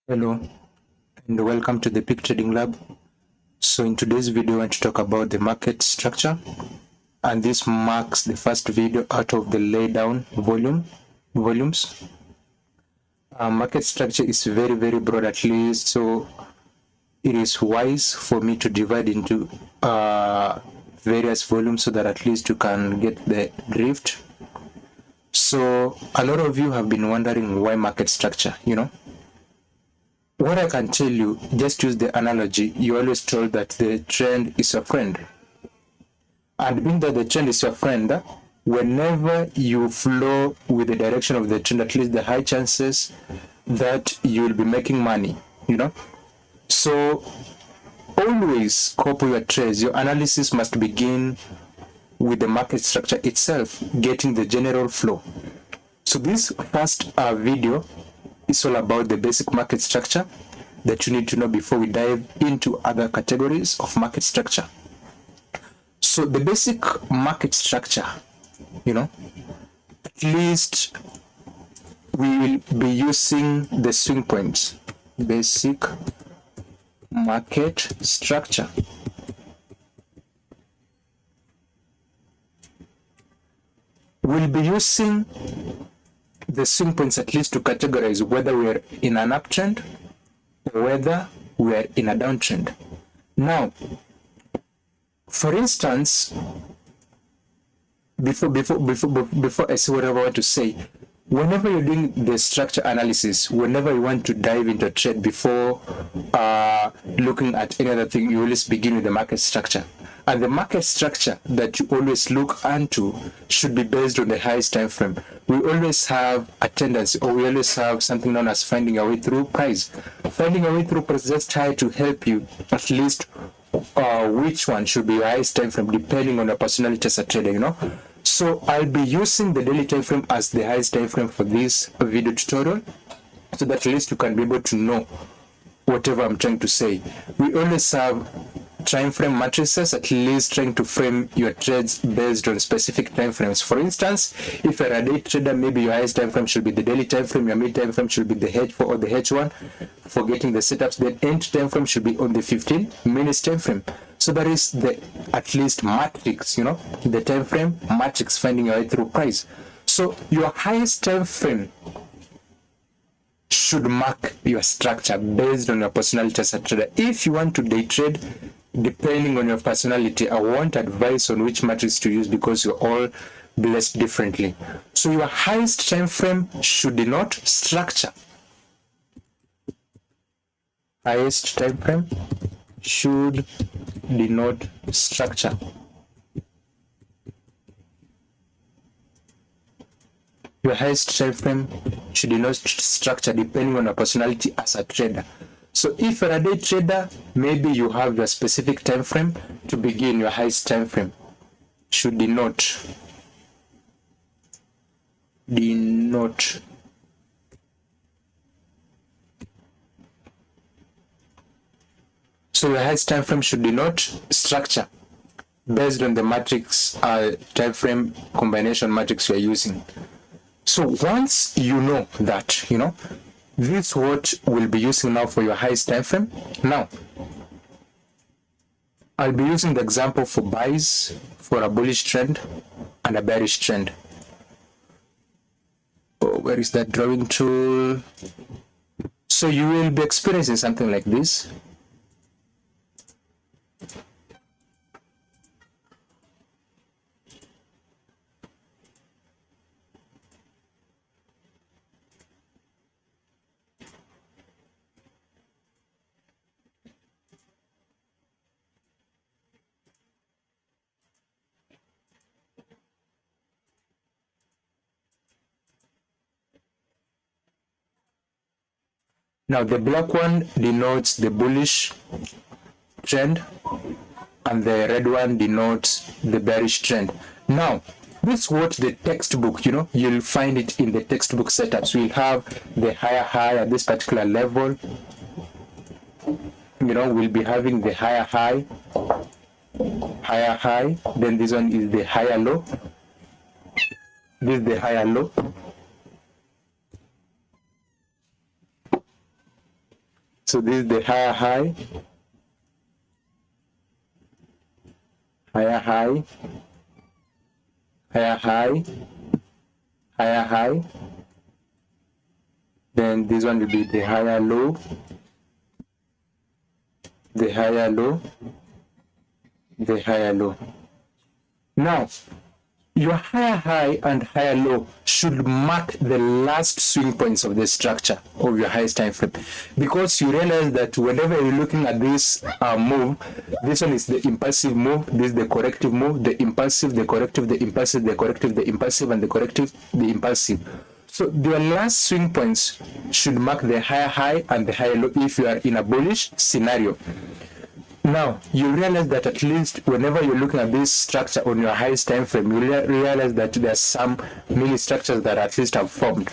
Hello and welcome to the Peak Trading Lab. So in today's video I want to talk about the market structure, and this marks the first video out of the laydown volumes. Market structure is very broad, at least, so it is wise for me to divide into various volumes so that at least you can get the drift. So a lot of you have been wondering why market structure, What I can tell you, just use the analogy, you always told that the trend is your friend. And being that the trend is your friend, whenever you flow with the direction of the trend, at least the high chances that you will be making money, So always couple your trades. Your analysis must begin with the market structure itself, getting the general flow. So this first video is all about the basic market structure that you need to know before we dive into other categories of market structure. So the basic market structure, at least we will be using the swing points. Basic market structure. We'll be using the swing points at least to categorize whether we're in an uptrend or whether we're in a downtrend. Now, for instance, before I say whatever I want to say, whenever you're doing the structure analysis, whenever you want to dive into a trade before looking at any other thing, you always begin with the market structure. And the market structure that you always look into should be based on the highest time frame. We always have a tendency, or we always have something known as finding a way through price. Finding a way through price just try to help you at least which one should be your highest time frame depending on your personality as a trader, So I'll be using the daily time frame as the highest time frame for this video tutorial, so that at least you can be able to know whatever I'm trying to say. We always have time frame matrices, at least trying to frame your trades based on specific time frames. For instance, if you're a day trader, maybe your highest time frame should be the daily time frame, your mid time frame should be the H4 or the H1 for getting the setups, then end time frame should be on the 15 minutes time frame. So that is the at least matrix, the time frame matrix, finding your way through price. So your highest time frame should mark your structure based on your personality as a trader. If you want to day trade, depending on your personality, I won't advise on which matrix to use because you're all blessed differently. So your highest time frame should denote structure. Highest time frame should denote structure. Your highest time frame should denote structure depending on your personality as a trader. So if you're a day trader, maybe you have your specific time frame to begin. Your highest time frame should denote So your highest time frame should denote structure based on the matrix time frame combination matrix you're using. So once you know that, this is what we'll be using now for your highest time frame. Now, I'll be using the example for buys for a bullish trend and a bearish trend. Oh, where is that drawing tool? So you will be experiencing something like this. Now the black one denotes the bullish trend and the red one denotes the bearish trend. Now, this is what the textbook, you'll find it in the textbook setups. We'll have the higher high at this particular level. We'll be having the higher high, then this one is the higher low. This is the higher low. So this is the higher high, higher high, higher high, higher high. Then this one will be the higher low, the higher low, the higher low. Now, your higher high and higher low should mark the last swing points of the structure of your highest time frame, because you realize that whenever you're looking at this move, this one is the impulsive move, this is the corrective move, the impulsive, the corrective, the impulsive, the corrective, the impulsive, and the corrective, the impulsive. So your last swing points should mark the higher high and the higher low if you are in a bullish scenario. Now, you realize that at least whenever you're looking at this structure on your highest time frame, you realize that there are some mini structures that at least have formed.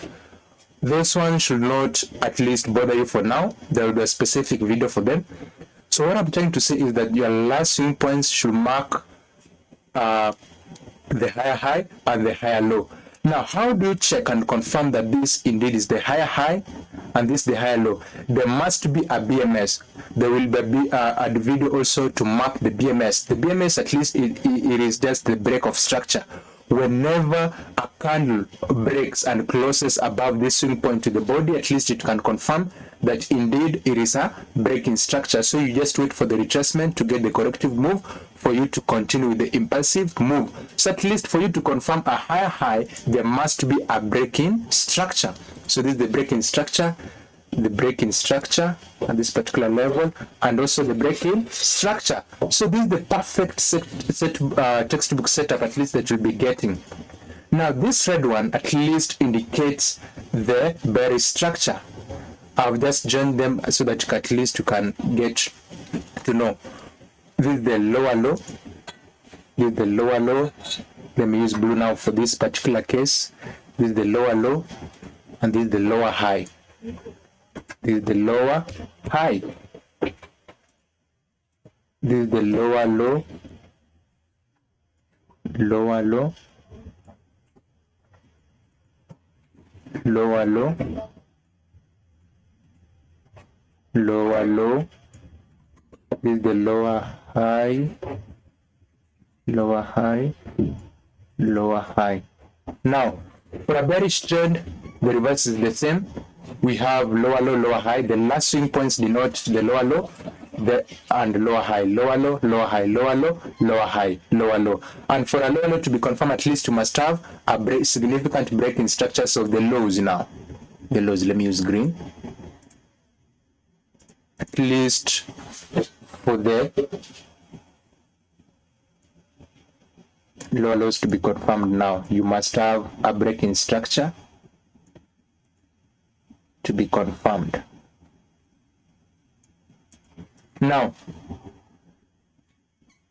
Those ones should not at least bother you for now. There will be a specific video for them. So what I'm trying to say is that your last swing points should mark the higher high and the higher low. Now, how do you check and confirm that this indeed is the higher high and this the higher low? There must be a BMS. There will be a video also to mark the BMS. The BMS, at least it is just the break of structure. Whenever a candle breaks and closes above this swing point to the body, at least it can confirm that indeed it is a breaking structure. So you just wait for the retracement to get the corrective move for you to continue with the impulsive move. So at least for you to confirm a higher high, there must be a breaking structure. So this is the breaking structure, the breaking structure at this particular level, and also the breaking structure. So this is the perfect textbook setup at least that you'll be getting. Now this red one at least indicates the bearish structure. I've just joined them so that at least you can get to know. This is the lower low. This is the lower low. Let me use blue now for this particular case. This is the lower low, and this is the lower high. This is the lower high. This is the lower low, lower low, lower low, lower low. This is the lower high, lower high, lower high. Now, for a bearish trend, the reverse is the same. We have lower low, lower high. The last swing points denote the lower low, and lower high, lower low, lower high, lower low, lower high, lower low. And for a lower low to be confirmed, at least you must have a significant break in structures of the lows now. The lows, let me use green. At least for the lower lows to be confirmed now, you must have a break in structure to be confirmed. Now,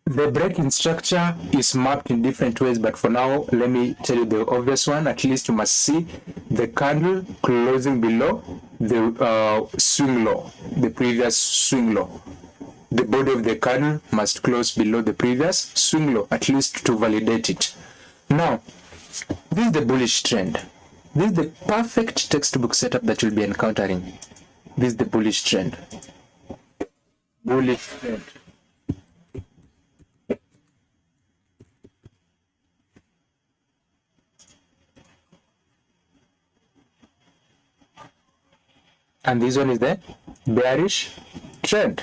the breaking structure is marked in different ways, but for now, let me tell you the obvious one. At least you must see the candle closing below the swing low, the previous swing low. The body of the candle must close below the previous swing low, at least to validate it. Now, this is the bullish trend. This is the perfect textbook setup that you'll be encountering. This is the bullish trend. Bullish trend. And this one is the bearish trend.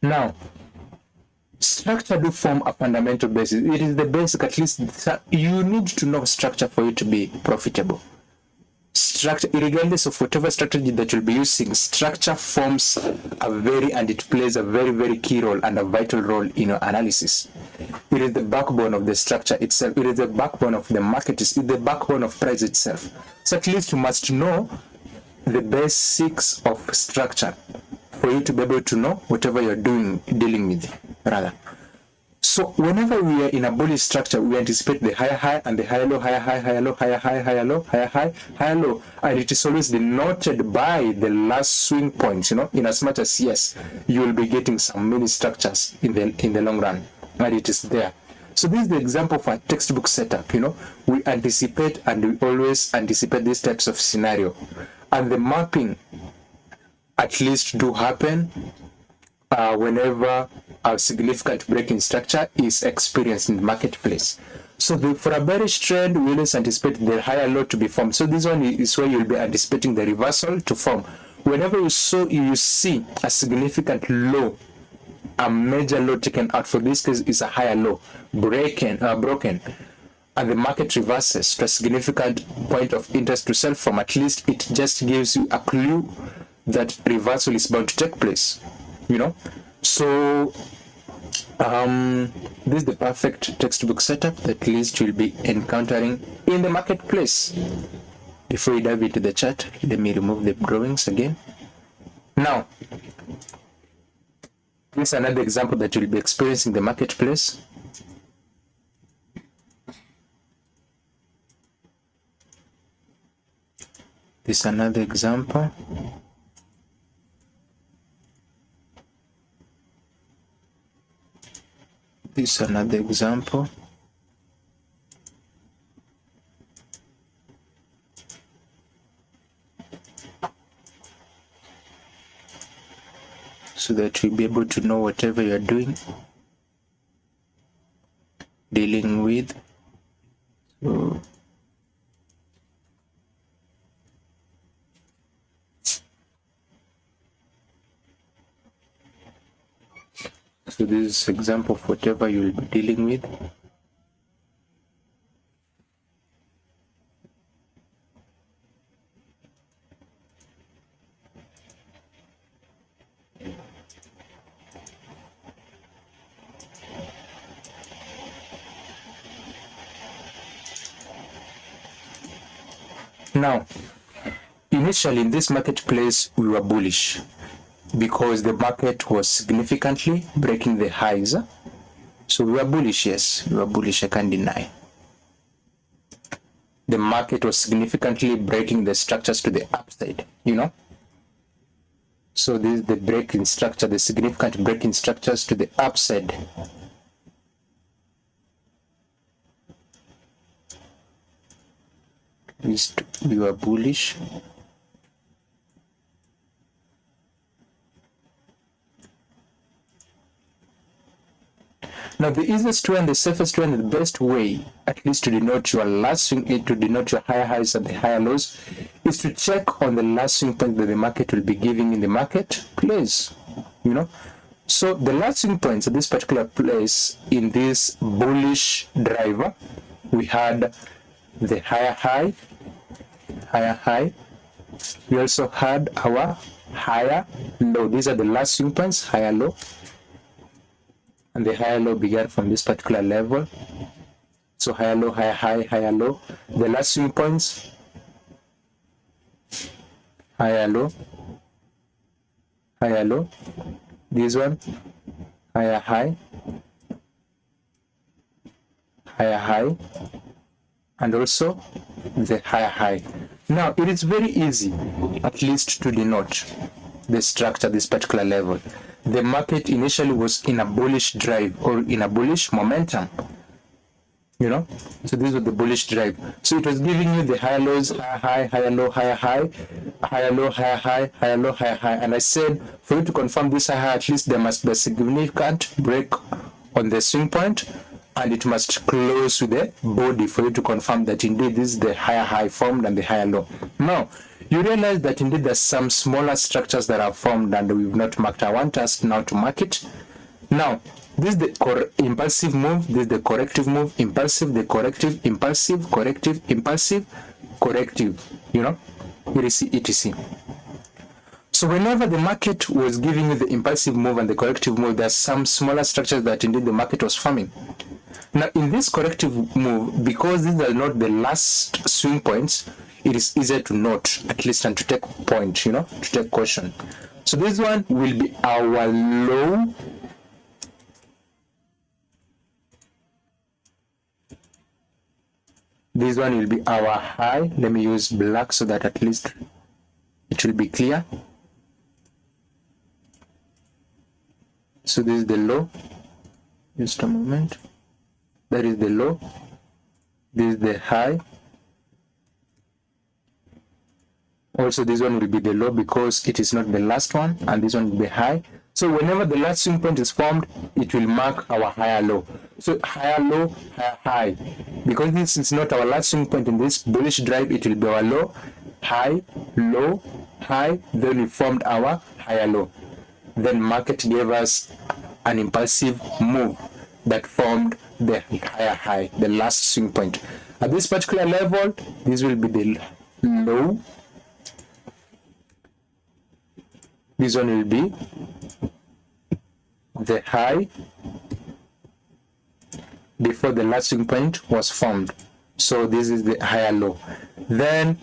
Now, structure do form a fundamental basis. It is the basic, at least you need to know structure for you to be profitable. Structure, regardless of whatever strategy that you'll be using, structure forms and it plays a very, very key role and a vital role in your analysis. It is the backbone of the structure itself. It is the backbone of the market. It's the backbone of price itself. So at least you must know the basics of structure for you to be able to know whatever you're dealing with, rather. So whenever we are in a bullish structure, we anticipate the higher high and the higher low, higher high, higher low, higher high, higher low, higher high, higher low, and it is always denoted by the last swing points. In as much as yes, you will be getting some mini structures in the long run, and it is there. So this is the example of a textbook setup. We anticipate, and we always anticipate these types of scenario, and the mapping at least do happen whenever a significant break in structure is experienced in the marketplace. So for a bearish trend, we always anticipate the higher low to be formed. So this one is where you'll be anticipating the reversal to form. Whenever you see a significant low, a major low taken out, for this case is a higher low broken, and the market reverses to a significant point of interest to sell from, at least it just gives you a clue that reversal is bound to take place. So this is the perfect textbook setup that at least you'll be encountering in the marketplace. Before we dive into the chart, let me remove the drawings again. Now, this is another example that you'll be experiencing in the marketplace. This is another example. This is another example. So that you'll be able to know whatever you're doing, dealing with. So this is an example of whatever you'll be dealing with. Now, initially in this marketplace, we were bullish because the market was significantly breaking the highs. So we were bullish, yes, we were bullish, I can't deny. The market was significantly breaking the structures to the upside, So this is the break in structure, the significant break in structures to the upside. We were bullish. Now, the easiest way and the safest way and the best way, at least to denote your last swing, to denote your higher highs and the higher lows, is to check on the last swing point that the market will be giving in the marketplace. So the last swing points at this particular place in this bullish driver, we had the higher high. We also had our higher low. These are the last swing points, higher low. And the higher low began from this particular level. So higher low, higher high, higher low. The last swing points, higher low. This one, higher high, and also the higher high. Now, it is very easy, at least, to denote the structure, this particular level. The market initially was in a bullish drive or in a bullish momentum, so this was the bullish drive. So it was giving you the higher lows, higher high, higher low, higher high, higher low, higher high, higher low, higher high. And I said, for you to confirm this higher high, at least there must be a significant break on the swing point, and it must close with the body for you to confirm that indeed this is the higher high formed and the higher low. Now, you realize that indeed there's some smaller structures that are formed and we've not marked. I want us now to mark it. Now, this is the impulsive move, this is the corrective move, impulsive, the corrective, impulsive, corrective, impulsive, corrective, etc. So whenever the market was giving you the impulsive move and the corrective move, there's some smaller structures that indeed the market was forming. Now, in this corrective move, because these are not the last swing points, it is easier to note, at least, and to take point, to take caution. So this one will be our low. This one will be our high. Let me use black so that at least it will be clear. So this is the low. Just a moment. That is the low. This is the high. Also, this one will be the low because it is not the last one, and this one will be high. So whenever the last swing point is formed, it will mark our higher low. So higher low, higher high. Because this is not our last swing point in this bullish drive, it will be our low, high, low, high. Then we formed our higher low. Then market gave us an impulsive move that formed the higher high, the last swing point. At this particular level, this will be the low. This one will be the high before the last swing point was formed. So this is the higher low. Then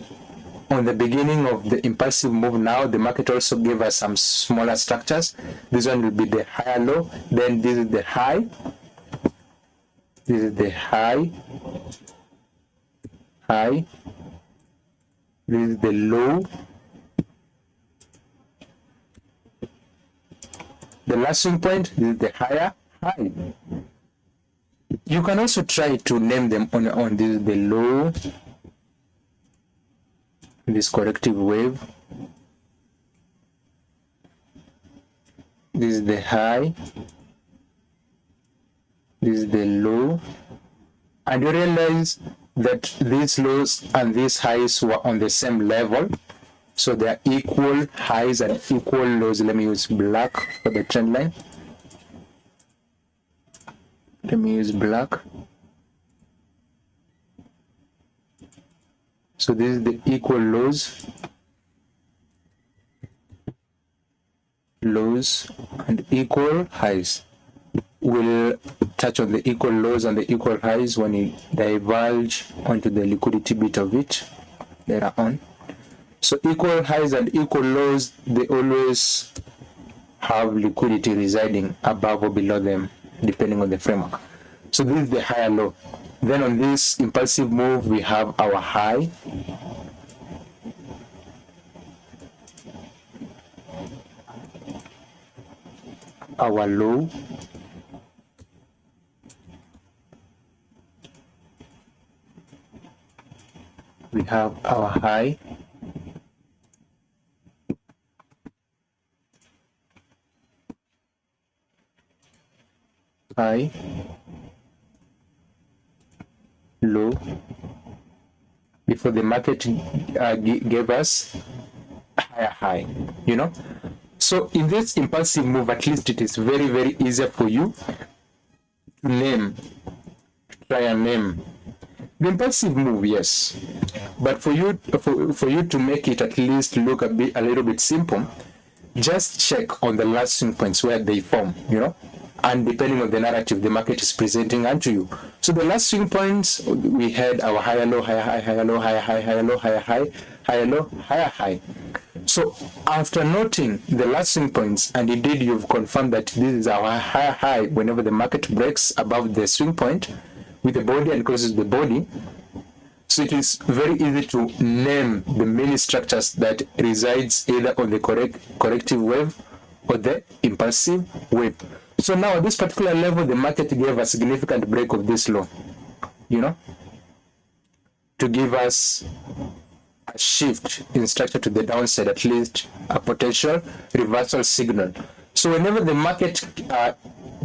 on the beginning of the impulsive move, now the market also gave us some smaller structures. This one will be the higher low. Then this is the high. This is the high. High. This is the low. The last swing point is the higher high. You can also try to name them on this the low, this corrective wave. This is the high. This is the low. And you realize that these lows and these highs were on the same level. So they are equal highs and equal lows. Let me use black for the trend line. Let me use black. So this is the equal lows. Lows and equal highs. We'll touch on the equal lows and the equal highs when we diverge onto the liquidity bit of it later on. So equal highs and equal lows, they always have liquidity residing above or below them, depending on the framework. So this is the higher low. Then on this impulsive move, we have our high. Our low. We have our high. High, low, before the market gave us higher high, you know. So in this impulsive move, at least it is very, very easy for you to name, try and name the impulsive move, yes. But for you to make it at least look a little bit simple, just check on the last swing points where they form, you know. And depending on the narrative the market is presenting unto you. So the last swing points, we had our higher low, higher high, higher low, higher high, higher low, higher high, higher low, higher high. So after noting the last swing points, and indeed you've confirmed that this is our higher high whenever the market breaks above the swing point with the body and crosses the body. So it is very easy to name the many structures that resides either on the corrective wave or the impulsive wave. So now at this particular level, the market gave a significant break of this low, you know, to give us a shift in structure to the downside, at least a potential reversal signal. So whenever the market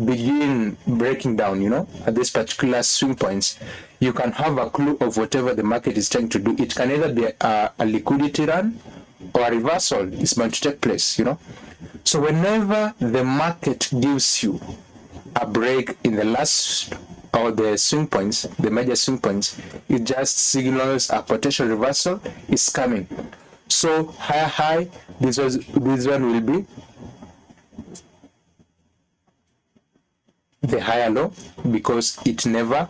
begin breaking down, you know, at this particular swing points, you can have a clue of whatever the market is trying to do. It can either be a liquidity run or a reversal is going to take place, you know. So whenever the market gives you a break in the last or the swing points, the major swing points, it just signals a potential reversal is coming. So higher high, this one will be the higher low because it never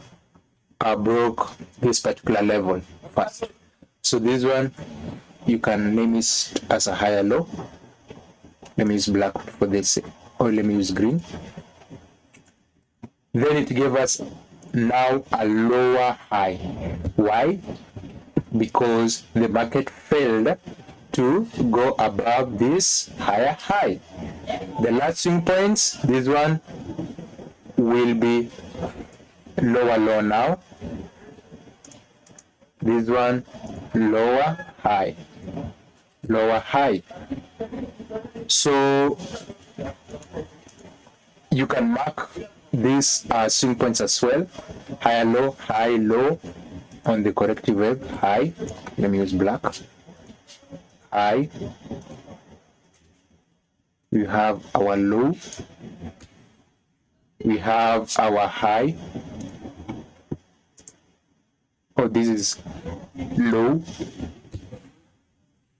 broke this particular level first. So this one, you can name it as a higher low. Let me use black for this, or let me use green. Then it gave us now a lower high. Why? Because the market failed to go above this higher high. The last swing points, this one will be lower low now. This one lower high, lower high. So you can mark these swing points as well. Higher low, high low on the corrective wave. High, let me use black. High, we have our low, we have our high. Oh, this is low,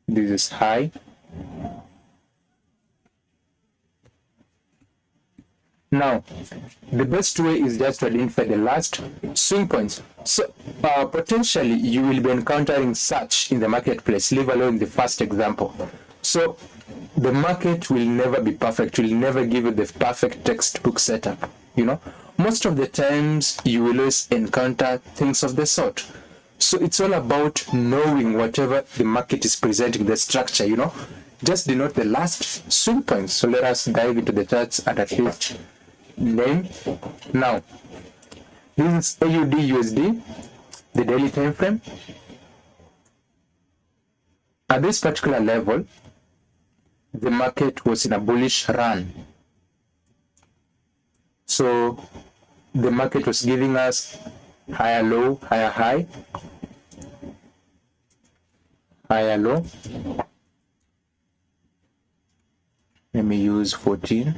this is high. Now, the best way is just to identify the last swing points. So, potentially, you will be encountering such in the marketplace, leave alone the first example. So, the market will never be perfect, will never give you the perfect textbook setup, you know. Most of the times, you will always encounter things of the sort. So, it's all about knowing whatever the market is presenting, the structure, you know. Just denote the last swing points. So, let us dive into the charts and at least name. Now, this is AUD the daily time frame. At this particular level, the market was in a bullish run. So the market was giving us higher low, higher high, higher low. Let me use 14.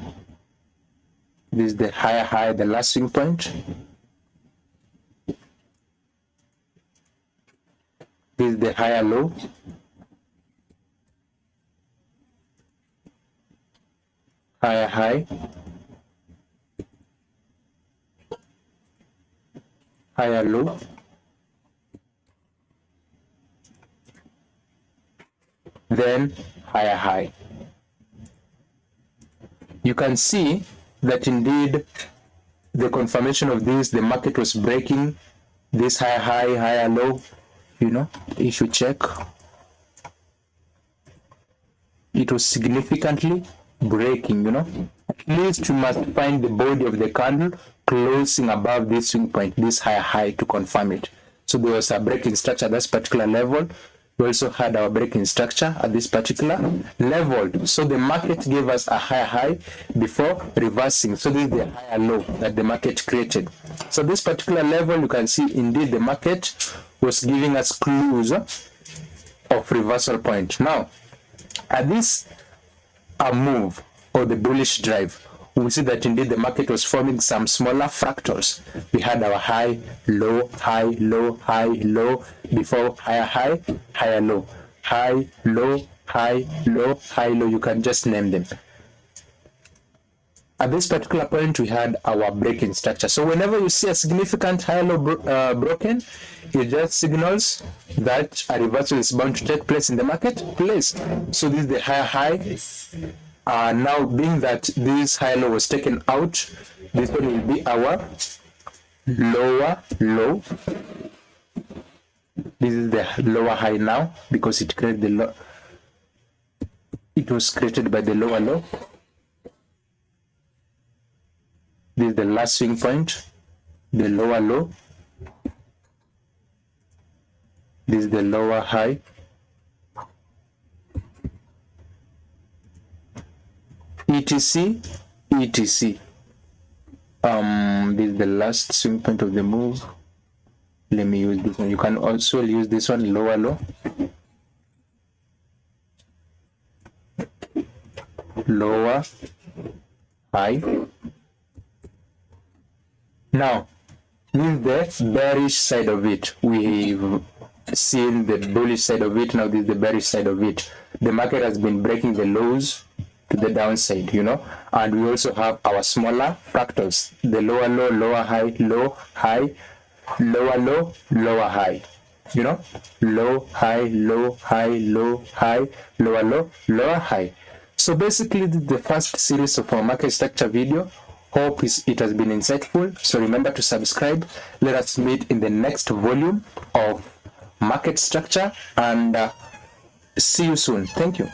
This is the higher high, the last swing point. This is the higher low. Higher high. Higher low. Then higher high. You can see that indeed the confirmation of this, the market was breaking this higher high, higher low. You know, if you check, it was significantly breaking, you know. At least you must find the body of the candle closing above this swing point, this higher high, to confirm it. So there was a breaking structure at this particular level. We also had our breaking structure at this particular level. So the market gave us a higher high before reversing. So this is the higher low that the market created. So this particular level, you can see indeed the market was giving us clues of reversal point. Now, at this move or the bullish drive, we see that indeed the market was forming some smaller fractals. We had our high, low, high, low, high, low, before higher high, higher low, high, low, high, low, high, low. You can just name them. At this particular point, we had our breaking structure. So whenever you see a significant high low broken, it just signals that a reversal is bound to take place in the marketplace. So this is the higher high. Now, being that this high low was taken out, this one will be our lower low. This is the lower high now because it created the low. It was created by the lower low. This is the last swing point, the lower low. This is the lower high. etc, etc. This is the last swing point of the move. Let me use this one. You can also use this one, lower low, lower high. Now, this is the bearish side of it. We've seen the bullish side of it. Now this is the bearish side of it. The market has been breaking the lows to the downside, you know, and we also have our smaller fractals, the lower low, lower high, low, high, lower low, lower high, you know, low, high, low, high, low, high, lower low, lower high. So basically, the first series of our market structure video Hope it has been insightful. So remember to subscribe. Let us meet in the next volume of market structure, and see you soon. Thank you.